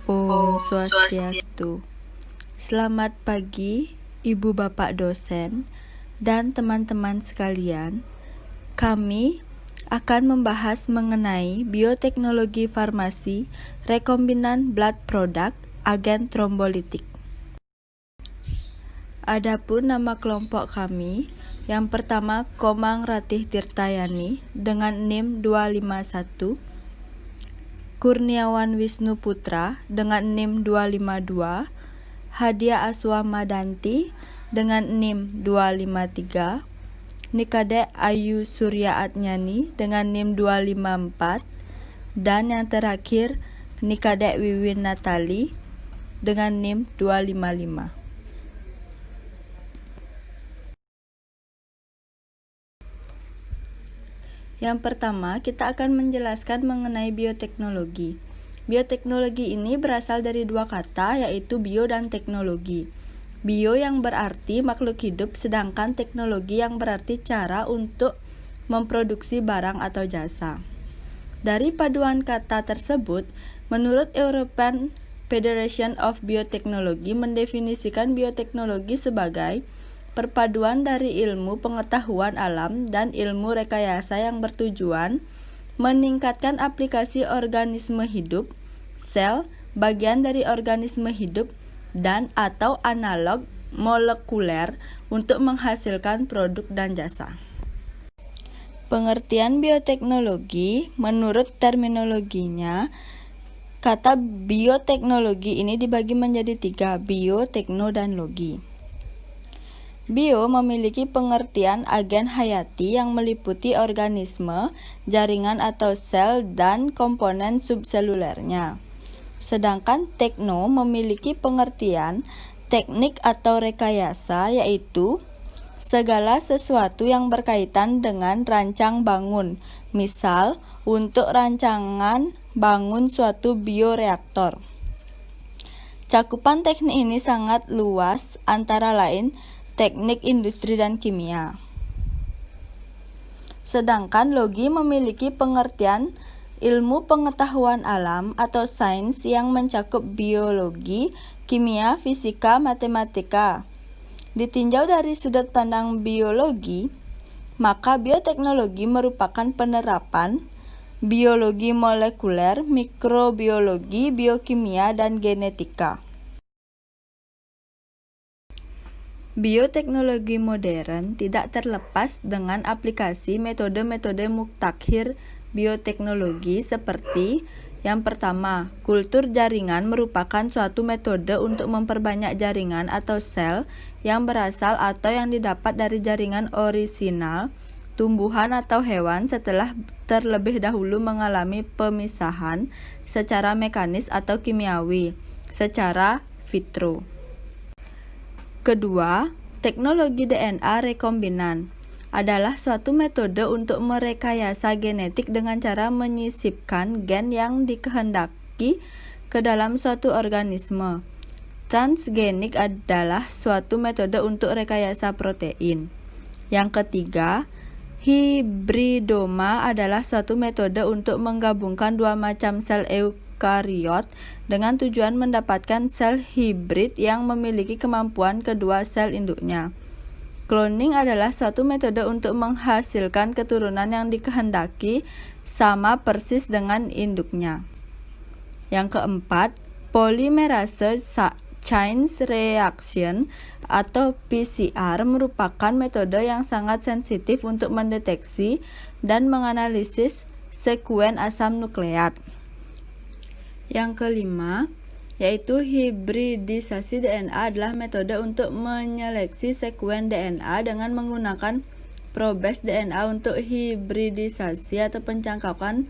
Om Swastiastu. Selamat pagi, Ibu Bapak dosen dan teman-teman sekalian. Kami akan membahas mengenai bioteknologi farmasi rekombinan blood product agen trombolitik. Adapun nama kelompok kami, yang pertama Komang Ratih Tirtayani dengan NIM 251, Kurniawan Wisnu Putra dengan NIM 252, Hadia Aswamadanti dengan NIM 253, Nikade Ayu Surya Atnyani dengan NIM 254, dan yang terakhir Nikade Wiwin Natali dengan NIM 255. Yang pertama, kita akan menjelaskan mengenai bioteknologi. Bioteknologi ini berasal dari dua kata, yaitu bio dan teknologi. Bio yang berarti makhluk hidup, sedangkan teknologi yang berarti cara untuk memproduksi barang atau jasa. Dari paduan kata tersebut, menurut European Federation of Biotechnology mendefinisikan bioteknologi sebagai perpaduan dari ilmu pengetahuan alam dan ilmu rekayasa yang bertujuan meningkatkan aplikasi organisme hidup, sel, bagian dari organisme hidup, dan atau analog molekuler untuk menghasilkan produk dan jasa. Pengertian bioteknologi menurut terminologinya, kata bioteknologi ini dibagi menjadi tiga, bio, tekno, dan logi. Bio memiliki pengertian agen hayati yang meliputi organisme, jaringan atau sel, dan komponen subselulernya. Sedangkan tekno memiliki pengertian teknik atau rekayasa, yaitu segala sesuatu yang berkaitan dengan rancang bangun, misal untuk rancangan bangun suatu bioreaktor. Cakupan teknik ini sangat luas, antara lain teknik industri dan kimia. Sedangkan logi memiliki pengertian ilmu pengetahuan alam atau sains yang mencakup biologi, kimia, fisika, matematika. Ditinjau dari sudut pandang biologi, maka bioteknologi merupakan penerapan biologi molekuler, mikrobiologi, biokimia, dan genetika. Bioteknologi modern tidak terlepas dengan aplikasi metode-metode mutakhir bioteknologi seperti yang pertama, kultur jaringan merupakan suatu metode untuk memperbanyak jaringan atau sel yang berasal atau yang didapat dari jaringan orisinal tumbuhan atau hewan setelah terlebih dahulu mengalami pemisahan secara mekanis atau kimiawi secara vitro. Kedua, teknologi DNA rekombinan adalah suatu metode untuk merekayasa genetik dengan cara menyisipkan gen yang dikehendaki ke dalam suatu organisme. Transgenik adalah suatu metode untuk rekayasa protein. Yang ketiga, hibridoma adalah suatu metode untuk menggabungkan dua macam sel eukariot dengan tujuan mendapatkan sel hibrid yang memiliki kemampuan kedua sel induknya. Cloning adalah suatu metode untuk menghasilkan keturunan yang dikehendaki sama persis dengan induknya. Yang keempat, polymerase chain reaction atau PCR merupakan metode yang sangat sensitif untuk mendeteksi dan menganalisis sekuen asam nukleat. Yang kelima, yaitu hibridisasi DNA adalah metode untuk menyeleksi sekuen DNA dengan menggunakan probes DNA untuk hibridisasi atau pencangkapan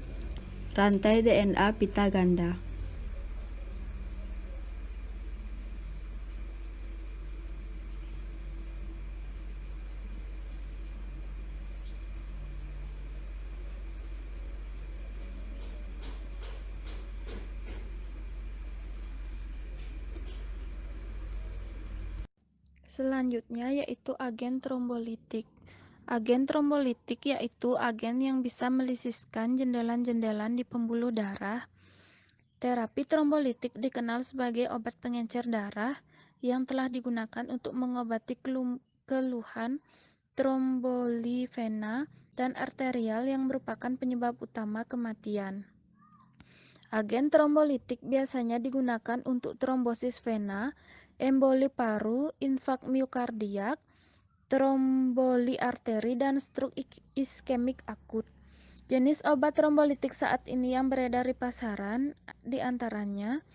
rantai DNA pita ganda. Selanjutnya yaitu agen trombolitik. Agen trombolitik yaitu agen yang bisa melisiskan jendelan-jendelan di pembuluh darah Terapi trombolitik dikenal sebagai obat pengencer darah yang telah digunakan untuk mengobati keluhan tromboli vena dan arterial yang merupakan penyebab utama kematian. Agen trombolitik biasanya digunakan untuk trombosis vena, emboli paru, infak miokardiak, tromboli arteri, dan stroke iskemik akut. Jenis obat trombolitik saat ini yang beredar di pasaran diantaranya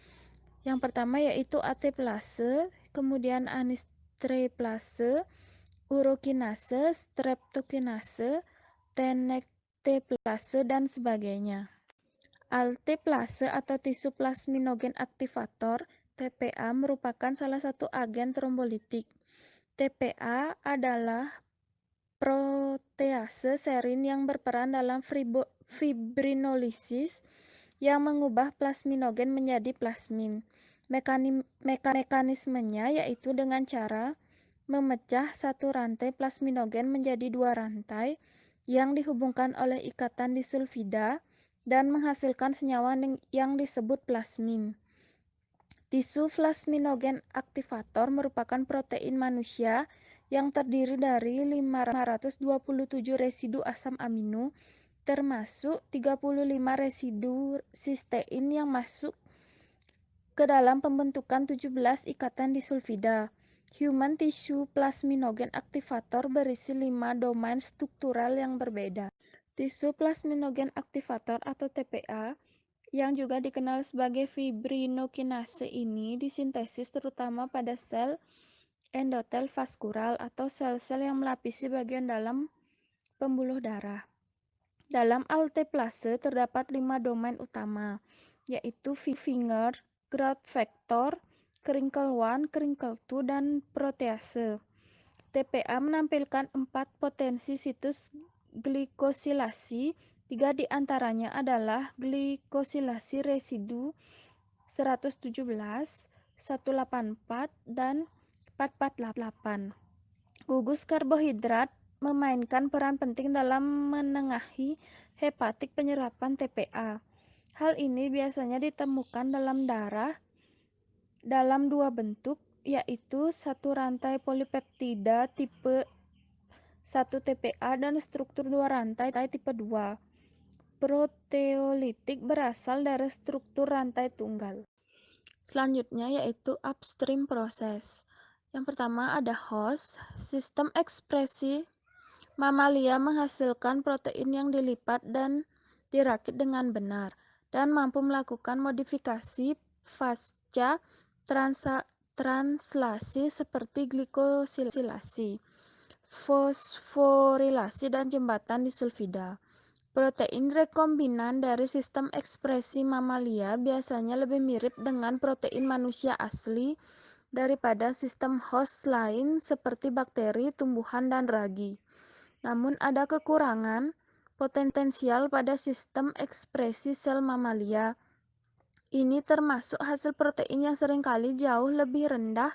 yang pertama yaitu ateplase, kemudian anistreptase, urokinase, streptokinase, tenecteplase, dan sebagainya. Alteplase atau tisu plasminogen aktivator (TPA) merupakan salah satu agen trombolitik. TPA adalah protease serin yang berperan dalam fibrinolisis yang mengubah plasminogen menjadi plasmin. Mekanismenya yaitu dengan cara memecah satu rantai plasminogen menjadi dua rantai yang dihubungkan oleh ikatan disulfida dan menghasilkan senyawa yang disebut plasmin. Tisu plasminogen aktivator merupakan protein manusia yang terdiri dari 527 residu asam amino, termasuk 35 residu sistein yang masuk ke dalam pembentukan 17 ikatan disulfida. Human tissue plasminogen activator berisi 5 domain struktural yang berbeda. Tisu plasminogen aktivator atau TPA yang juga dikenal sebagai fibrinokinase ini disintesis terutama pada sel endotel vaskular atau sel-sel yang melapisi bagian dalam pembuluh darah. Dalam alteplase terdapat 5 domain utama, yaitu finger, growth factor, crinkle 1, crinkle 2, dan protease. TPA menampilkan 4 potensi situs glikosilasi, 3 diantaranya adalah glikosilasi residu 117, 184, dan 448. Gugus karbohidrat memainkan peran penting dalam menengahi hepatik penyerapan TPA. Hal ini biasanya ditemukan dalam darah dalam dua bentuk, yaitu satu rantai polipeptida tipe 1 TPA dan struktur dua rantai tipe 2. Proteolitik berasal dari struktur rantai tunggal. Selanjutnya yaitu upstream proses. Yang pertama ada host, sistem ekspresi mamalia menghasilkan protein yang dilipat dan dirakit dengan benar dan mampu melakukan modifikasi pasca translasi seperti glikosilasi, fosforilasi, dan jembatan disulfida. Protein rekombinan dari sistem ekspresi mamalia biasanya lebih mirip dengan protein manusia asli daripada sistem host lain seperti bakteri, tumbuhan, dan ragi. Namun ada kekurangan potensial pada sistem ekspresi sel mamalia. Ini termasuk hasil protein yang seringkali jauh lebih rendah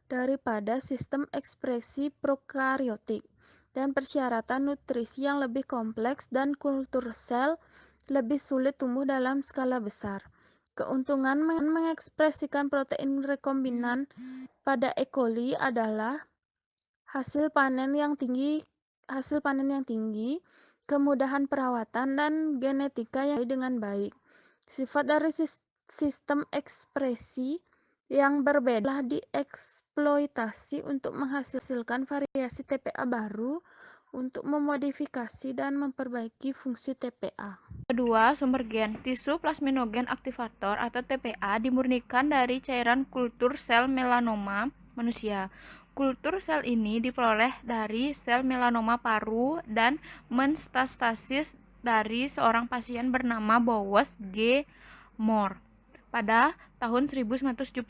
daripada sistem ekspresi prokariotik, dan persyaratan nutrisi yang lebih kompleks dan kultur sel lebih sulit tumbuh dalam skala besar. Keuntungan mengekspresikan protein rekombinan pada E. coli adalah hasil panen yang tinggi, kemudahan perawatan, dan genetika yang dengan baik. Sifat dari sistem ekspresi yang berbeda dieksploitasi untuk menghasilkan variasi TPA baru untuk memodifikasi dan memperbaiki fungsi TPA. Kedua, sumber gen. Tisu plasminogen aktivator atau TPA dimurnikan dari cairan kultur sel melanoma manusia. Kultur sel ini diperoleh dari sel melanoma paru dan metastasis dari seorang pasien bernama Bowes G. Moore. Pada tahun 1974,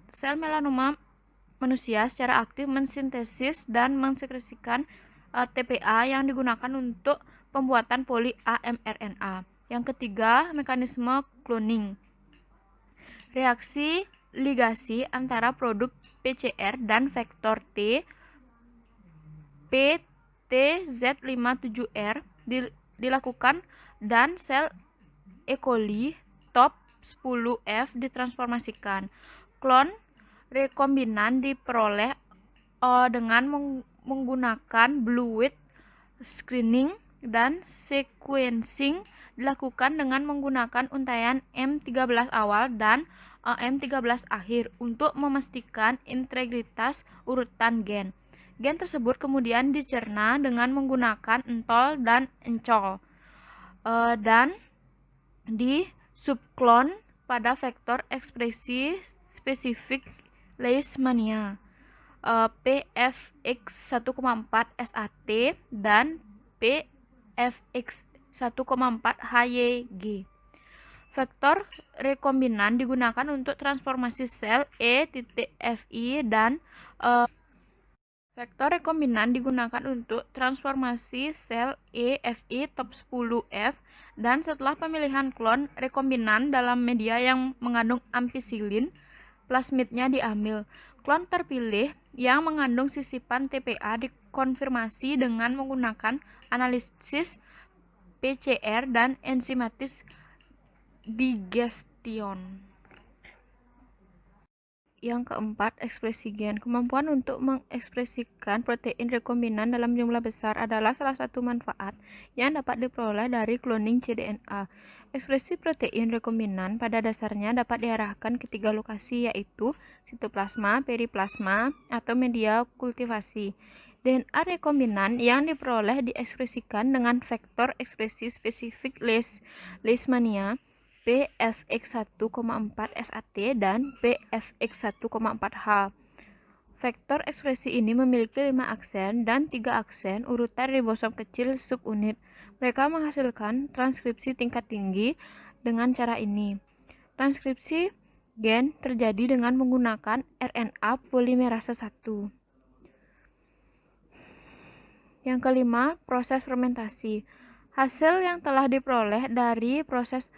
sel melanoma manusia secara aktif mensintesis dan mensekresikan TPA yang digunakan untuk pembuatan poli mRNA. Yang ketiga, mekanisme cloning. Reaksi ligasi antara produk PCR dan vektor T PTZ57R dilakukan dan sel E. coli top 10F ditransformasikan. Klon rekombinan diperoleh dengan menggunakan blue width screening, dan sequencing dilakukan dengan menggunakan untaian M13 awal dan M13 akhir untuk memastikan integritas urutan gen. Gen tersebut kemudian dicerna dengan menggunakan entol dan encol, dan di subklon pada vektor ekspresi spesifik Leishmania PFX1,4 SAT dan PFX1,4 HYG. Vektor rekombinan digunakan untuk transformasi sel E.Fi dan vektor rekombinan digunakan untuk transformasi sel EFI top 10F, dan setelah pemilihan klon rekombinan dalam media yang mengandung ampicillin, plasmidnya diambil. Klon terpilih yang mengandung sisipan TPA dikonfirmasi dengan menggunakan analisis PCR dan enzimatis digestion. Yang keempat, ekspresi gen. Kemampuan untuk mengekspresikan protein rekombinan dalam jumlah besar adalah salah satu manfaat yang dapat diperoleh dari cloning cDNA. Ekspresi protein rekombinan pada dasarnya dapat diarahkan ke 3 lokasi, yaitu sitoplasma, periplasma, atau media kultivasi. DNA rekombinan yang diperoleh diekspresikan dengan vektor ekspresi spesifik Leishmania PFX1,4 SAT dan PFX1,4H. Vektor ekspresi ini memiliki 5 aksen dan 3 aksen urutan ribosom kecil subunit. Mereka menghasilkan transkripsi tingkat tinggi dengan cara ini. Transkripsi gen terjadi dengan menggunakan RNA polimerase 1. Yang kelima, proses fermentasi. Hasil yang telah diperoleh dari proses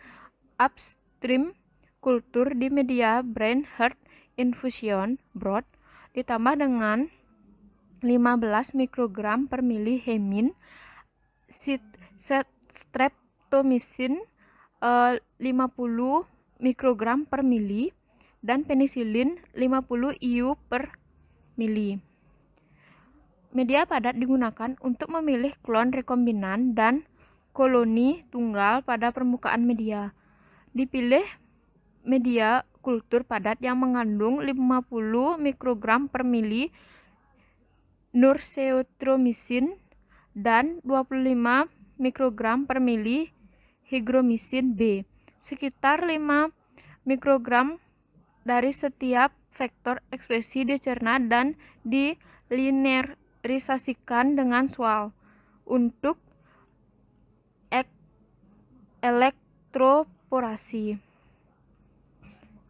upstream kultur di media brain heart infusion broth ditambah dengan 15 mikrogram per mili hemin, streptomycin 50 mikrogram per mili, dan penisilin 50 IU per mili. Media padat digunakan untuk memilih klon rekombinan dan koloni tunggal pada permukaan media. Dipilih media kultur padat yang mengandung 50 mikrogram per mili nurseotromycin dan 25 mikrogram per mili hygromycin B. Sekitar 5 mikrogram dari setiap vektor ekspresi dicerna dan dilinearisasikan dengan swal untuk elektroporasi.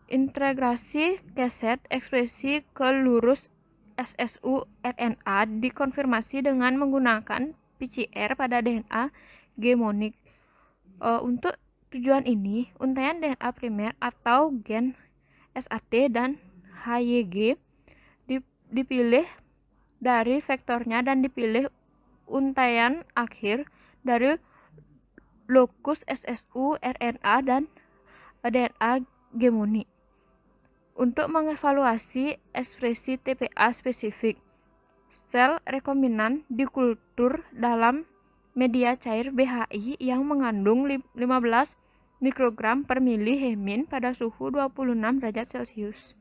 Integrasi keset ekspresi ke lurus SSU RNA dikonfirmasi dengan menggunakan PCR pada DNA gemonik. Untuk tujuan ini, untaian DNA primer atau gen SAT dan HYG dipilih dari vektornya dan dipilih untaian akhir dari lokus SSU RNA dan DNA gemonik. Untuk mengevaluasi ekspresi TPA spesifik, sel rekombinan dikultur dalam media cair BHI yang mengandung 15 mikrogram per mili hemin pada suhu 26 derajat Celcius.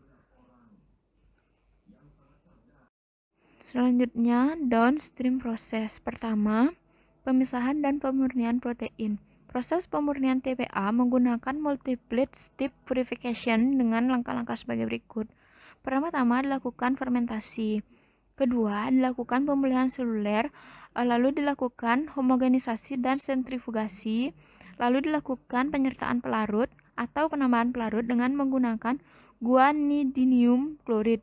Selanjutnya, downstream proses. Pertama, pemisahan dan pemurnian protein. Proses pemurnian TPA menggunakan multiple step purification dengan langkah-langkah sebagai berikut. Pertama-tama dilakukan fermentasi. Kedua, dilakukan pemulihan seluler, lalu dilakukan homogenisasi dan sentrifugasi, lalu dilakukan penyertaan pelarut atau penambahan pelarut dengan menggunakan guanidinium klorid.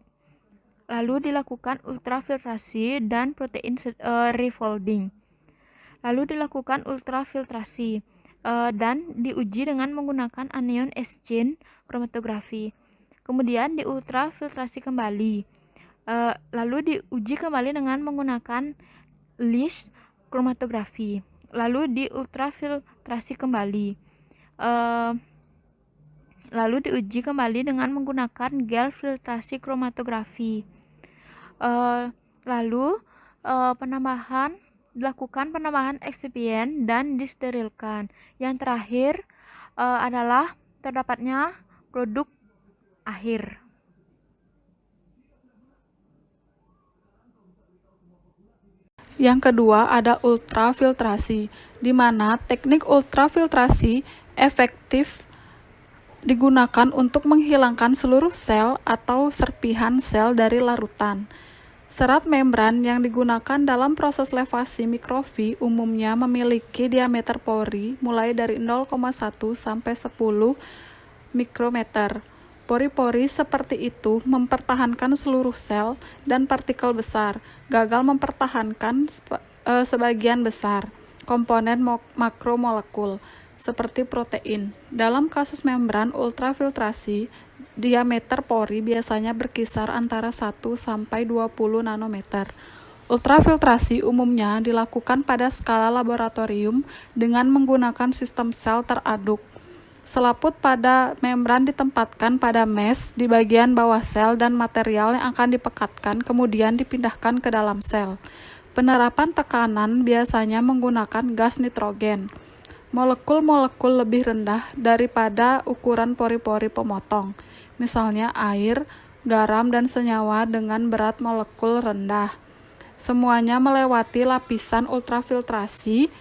Lalu dilakukan ultrafiltrasi dan protein refolding. Lalu dilakukan ultrafiltrasi dan diuji dengan menggunakan anion exchange kromatografi. Kemudian diultrafiltrasi kembali. Lalu diuji kembali dengan menggunakan Lisch kromatografi. Lalu diultrafiltrasi kembali. lalu diuji kembali dengan menggunakan gel filtrasi kromatografi. Lalu dilakukan penambahan eksipien dan disterilkan. Yang terakhir adalah terdapatnya produk akhir. Yang kedua ada ultrafiltrasi, di mana teknik ultrafiltrasi efektif digunakan untuk menghilangkan seluruh sel atau serpihan sel dari larutan. Serat membran yang digunakan dalam proses levasi mikrofi umumnya memiliki diameter pori mulai dari 0,1 sampai 10 mikrometer. Pori-pori seperti itu mempertahankan seluruh sel dan partikel besar, gagal mempertahankan sebagian besar komponen makromolekul seperti protein. Dalam kasus membran ultrafiltrasi, diameter pori biasanya berkisar antara 1 sampai 20 nanometer. Ultrafiltrasi umumnya dilakukan pada skala laboratorium dengan menggunakan sistem sel teraduk. Selaput pada membran ditempatkan pada mesh di bagian bawah sel dan material yang akan dipekatkan kemudian dipindahkan ke dalam sel. Penerapan tekanan biasanya menggunakan gas nitrogen. Molekul-molekul lebih rendah daripada ukuran pori-pori pemotong, misalnya air, garam, dan senyawa dengan berat molekul rendah. Semuanya melewati lapisan ultrafiltrasi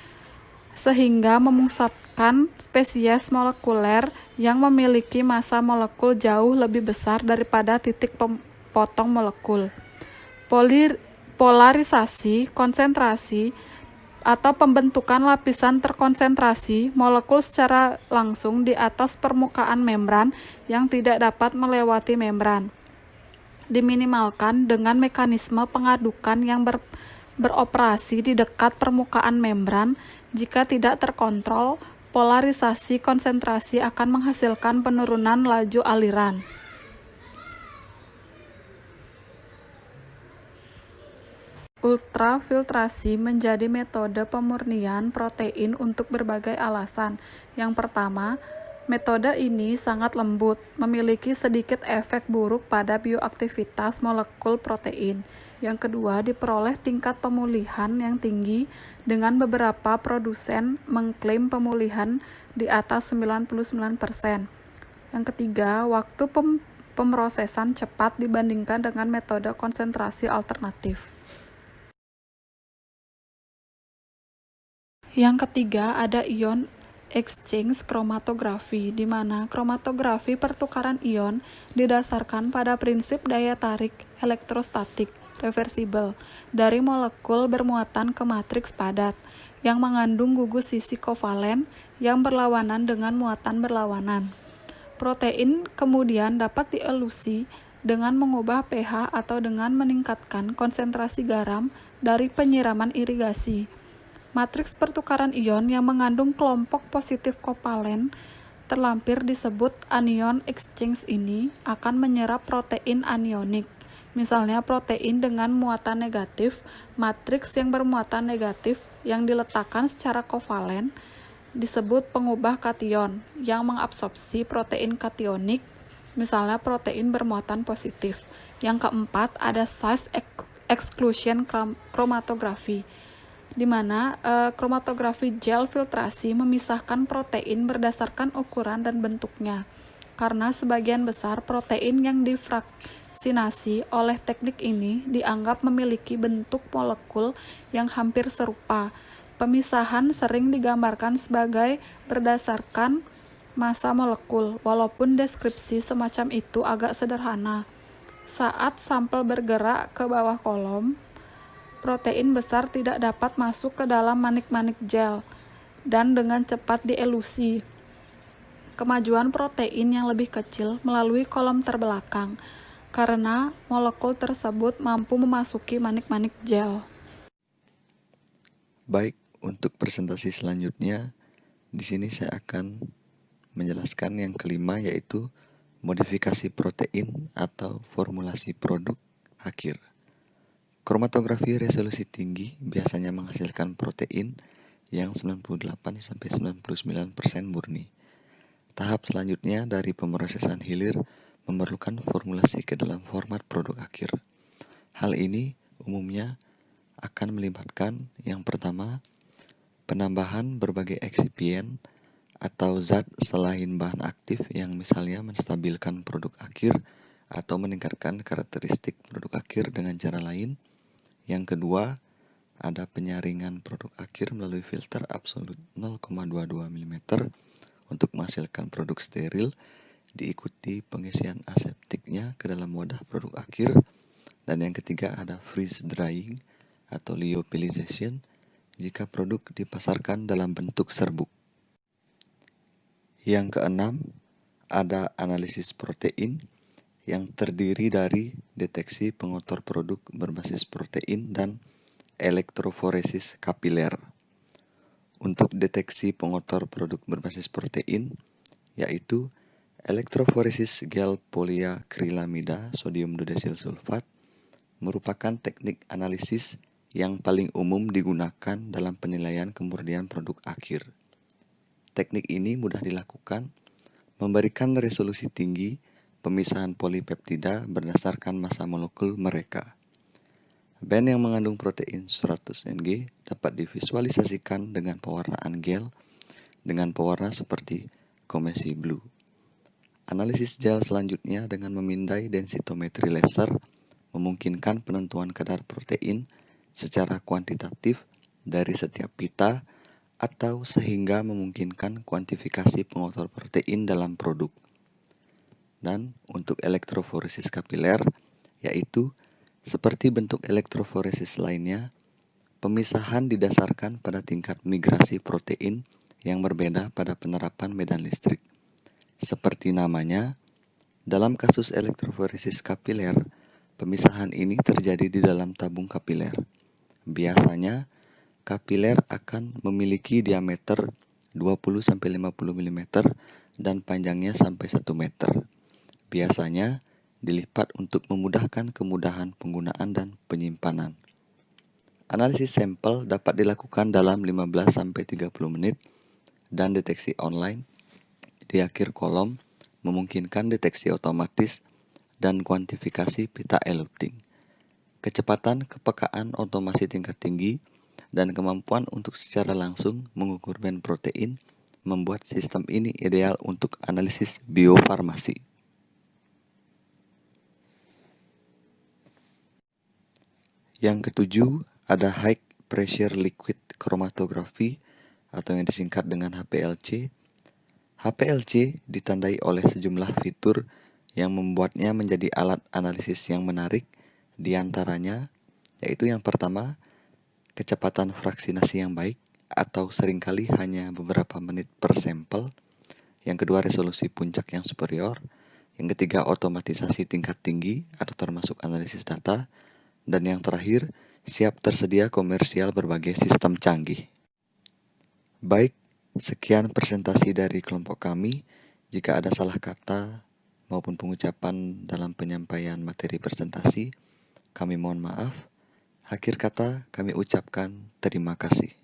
sehingga memusatkan spesies molekuler yang memiliki massa molekul jauh lebih besar daripada titik potong molekul. Polarisasi, konsentrasi, atau pembentukan lapisan terkonsentrasi molekul secara langsung di atas permukaan membran yang tidak dapat melewati membran, diminimalkan dengan mekanisme pengadukan yang beroperasi di dekat permukaan membran. Jika tidak terkontrol, polarisasi konsentrasi akan menghasilkan penurunan laju aliran. Ultrafiltrasi menjadi metode pemurnian protein untuk berbagai alasan. Yang pertama, metode ini sangat lembut, memiliki sedikit efek buruk pada bioaktivitas molekul protein. Yang kedua, diperoleh tingkat pemulihan yang tinggi dengan beberapa produsen mengklaim pemulihan di atas 99%. Yang ketiga, waktu pemrosesan cepat dibandingkan dengan metode konsentrasi alternatif. Yang ketiga ada ion exchange kromatografi, di mana kromatografi pertukaran ion didasarkan pada prinsip daya tarik elektrostatik reversibel dari molekul bermuatan ke matriks padat yang mengandung gugus sisi kovalen yang berlawanan dengan muatan berlawanan. Protein kemudian dapat dielusi dengan mengubah pH atau dengan meningkatkan konsentrasi garam dari penyiraman irigasi. Matriks pertukaran ion yang mengandung kelompok positif kovalen terlampir disebut anion exchange ini akan menyerap protein anionik. Misalnya protein dengan muatan negatif, matriks yang bermuatan negatif yang diletakkan secara kovalen disebut pengubah kation yang mengabsorpsi protein kationik, misalnya protein bermuatan positif. Yang keempat ada size exclusion kromatografi, di mana kromatografi gel filtrasi memisahkan protein berdasarkan ukuran dan bentuknya. Karena sebagian besar protein yang difraksinasi oleh teknik ini dianggap memiliki bentuk molekul yang hampir serupa. Pemisahan sering digambarkan sebagai berdasarkan massa molekul, walaupun deskripsi semacam itu agak sederhana. Saat sampel bergerak ke bawah kolom, protein besar tidak dapat masuk ke dalam manik-manik gel dan dengan cepat dielusi. Kemajuan protein yang lebih kecil melalui kolom terbelakang karena molekul tersebut mampu memasuki manik-manik gel. Baik, untuk presentasi selanjutnya di sini saya akan menjelaskan yang kelima, yaitu modifikasi protein atau formulasi produk akhir. Kromatografi resolusi tinggi biasanya menghasilkan protein yang 98-99% murni. Tahap selanjutnya dari pemrosesan hilir memerlukan formulasi ke dalam format produk akhir. Hal ini umumnya akan melibatkan yang pertama, penambahan berbagai eksipien atau zat selain bahan aktif yang misalnya menstabilkan produk akhir atau meningkatkan karakteristik produk akhir dengan cara lain. Yang kedua, ada penyaringan produk akhir melalui filter absolut 0,22 mm untuk menghasilkan produk steril, diikuti pengisian aseptiknya ke dalam wadah produk akhir. Dan yang ketiga ada freeze drying atau lyophilization jika produk dipasarkan dalam bentuk serbuk. Yang keenam, ada analisis protein yang terdiri dari deteksi pengotor produk berbasis protein dan elektroforesis kapiler. Untuk deteksi pengotor produk berbasis protein, yaitu elektroforesis gel poliakrilamida sodium dodesil sulfat, merupakan teknik analisis yang paling umum digunakan dalam penilaian kemurnian produk akhir. Teknik ini mudah dilakukan, memberikan resolusi tinggi pemisahan polipeptida berdasarkan massa molekul mereka. Band yang mengandung protein 100 Ng dapat divisualisasikan dengan pewarnaan gel dengan pewarna seperti Comesi Blue. Analisis gel selanjutnya dengan memindai densitometri laser memungkinkan penentuan kadar protein secara kuantitatif dari setiap pita atau sehingga memungkinkan kuantifikasi pengotor protein dalam produk. Dan untuk elektroforesis kapiler, yaitu seperti bentuk elektroforesis lainnya, pemisahan didasarkan pada tingkat migrasi protein yang berbeda pada penerapan medan listrik. Seperti namanya, dalam kasus elektroforesis kapiler, pemisahan ini terjadi di dalam tabung kapiler. Biasanya, kapiler akan memiliki diameter 20-50 mm dan panjangnya sampai 1 meter. Biasanya dilipat untuk memudahkan kemudahan penggunaan dan penyimpanan. Analisis sampel dapat dilakukan dalam 15-30 menit dan deteksi online di akhir kolom memungkinkan deteksi otomatis dan kuantifikasi pita eluting. Kecepatan kepekaan otomasi tingkat tinggi dan kemampuan untuk secara langsung mengukur band protein membuat sistem ini ideal untuk analisis biofarmasi. Yang ketujuh, ada High Pressure Liquid Chromatography atau yang disingkat dengan HPLC. HPLC ditandai oleh sejumlah fitur yang membuatnya menjadi alat analisis yang menarik, di antaranya yaitu yang pertama, kecepatan fraksinasi yang baik atau seringkali hanya beberapa menit per sampel. Yang kedua, resolusi puncak yang superior. Yang ketiga, otomatisasi tingkat tinggi atau termasuk analisis data. Dan yang terakhir, siap tersedia komersial berbagai sistem canggih. Baik, sekian presentasi dari kelompok kami. Jika ada salah kata maupun pengucapan dalam penyampaian materi presentasi, kami mohon maaf. Akhir kata, kami ucapkan terima kasih.